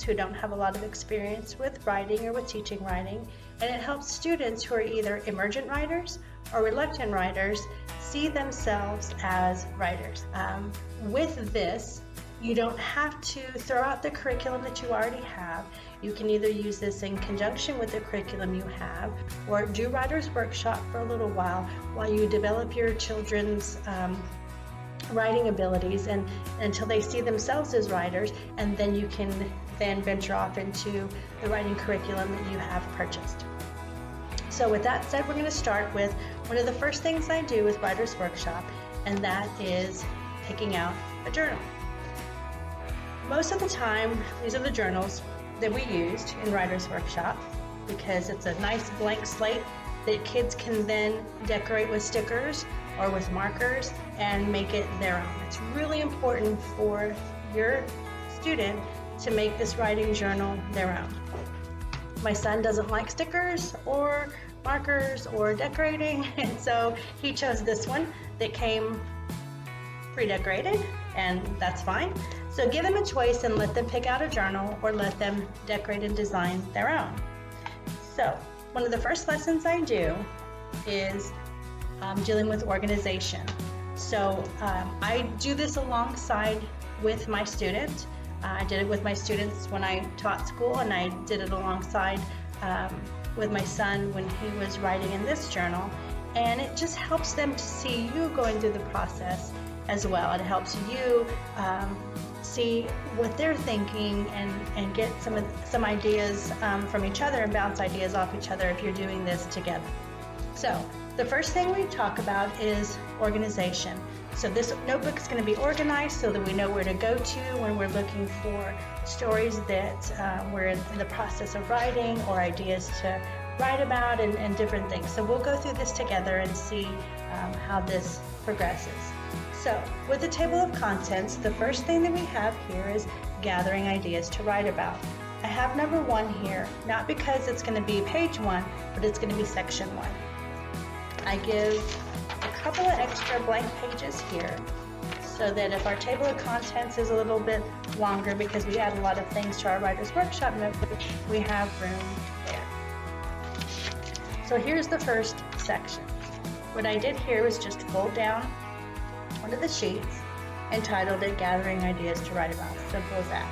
who don't have a lot of experience with writing or with teaching writing, and it helps students who are either emergent writers or reluctant writers see themselves as writers. With this, you don't have to throw out the curriculum that you already have. You can either use this in conjunction with the curriculum you have, or do Writer's Workshop for a little while you develop your children's writing abilities and until they see themselves as writers, and then you can then venture off into the writing curriculum that you have purchased. So with that said, we're going to start with one of the first things I do with Writer's Workshop, and that is picking out a journal. Most of the time, these are the journals that we used in Writer's Workshop because it's a nice blank slate that kids can then decorate with stickers or with markers and make it their own. It's really important for your student to make this writing journal their own. My son doesn't like stickers or markers or decorating, and so he chose this one that came pre-decorated, and that's fine. So give them a choice and let them pick out a journal or let them decorate and design their own. So one of the first lessons I do is dealing with organization. So I do this alongside with my student. I did it with my students when I taught school, and I did it alongside with my son when he was writing in this journal. And it just helps them to see you going through the process as well. It helps you see what they're thinking and get some ideas from each other and bounce ideas off each other if you're doing this together. So the first thing we talk about is organization. So this notebook is going to be organized so that we know where to go to when we're looking for stories that we're in the process of writing or ideas to write about and different things. So we'll go through this together and see how this progresses. So with the table of contents, the first thing that we have here is gathering ideas to write about. I have number 1 here, not because it's going to be page 1, but it's going to be section 1. I give a couple of extra blank pages here so that if our table of contents is a little bit longer because we add a lot of things to our Writer's Workshop notebook, we have room there. So here's the first section. What I did here was just fold down one of the sheets and titled it Gathering Ideas to Write About. Simple as that.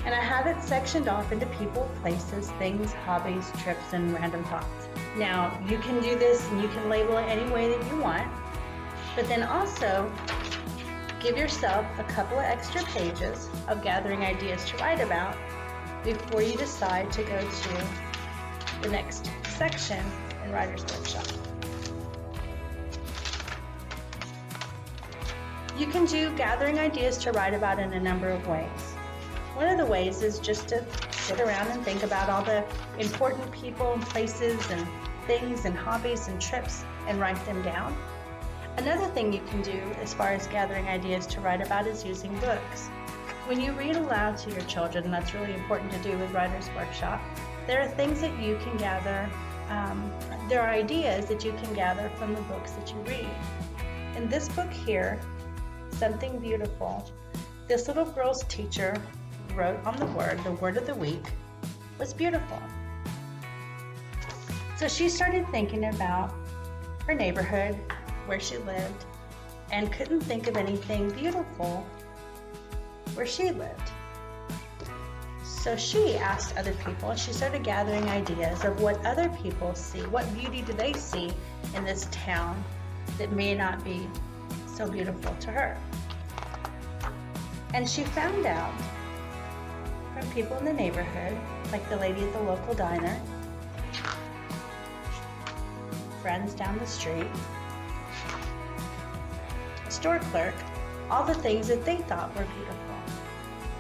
And I have it sectioned off into people, places, things, hobbies, trips, and random thoughts. Now, you can do this and you can label it any way that you want, but then also give yourself a couple of extra pages of gathering ideas to write about before you decide to go to the next section in Writer's Workshop. You can do gathering ideas to write about in a number of ways. One of the ways is just to sit around and think about all the important people and places and things and hobbies and trips and write them down. Another thing you can do as far as gathering ideas to write about is using books. When you read aloud to your children, and that's really important to do with Writer's Workshop, there are things that you can gather, there are ideas that you can gather from the books that you read. In this book here, Something Beautiful, this little girl's teacher wrote on the word of the week was beautiful. So she started thinking about her neighborhood, where she lived, and couldn't think of anything beautiful where she lived. So she asked other people, she started gathering ideas of what other people see, what beauty do they see in this town that may not be so beautiful to her. And she found out from people in the neighborhood, like the lady at the local diner, friends down the street, a store clerk, all the things that they thought were beautiful.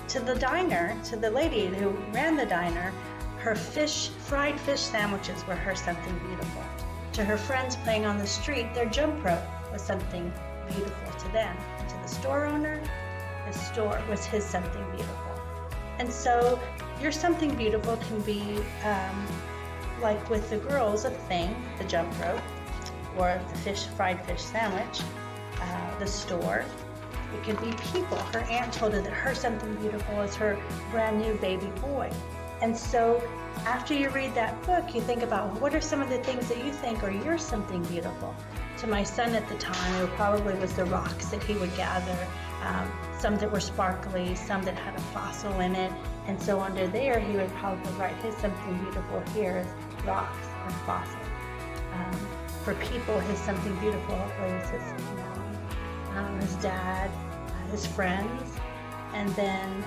To the diner, to the lady who ran the diner, her fried fish sandwiches were her something beautiful. To her friends playing on the street, their jump rope was something beautiful to them. And to the store owner, the store was his something beautiful. And so your something beautiful can be, like with the girls, a thing, the jump rope, or the fried fish sandwich, the store, It could be people. Her aunt told her that her something beautiful is her brand new baby boy. And so after you read that book, you think about, well, what are some of the things that you think are your something beautiful? To my son at the time, it probably was the rocks that he would gather, some that were sparkly, some that had a fossil in it. And so under there, he would probably write his something beautiful here as rocks and fossils. For people, his something beautiful was his mom, his dad, his friends, and then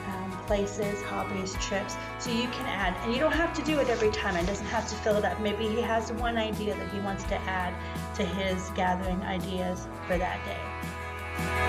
places, hobbies, trips. So you can add, and you don't have to do it every time. It doesn't have to fill it up. Maybe he has one idea that he wants to add to his gathering ideas for that day.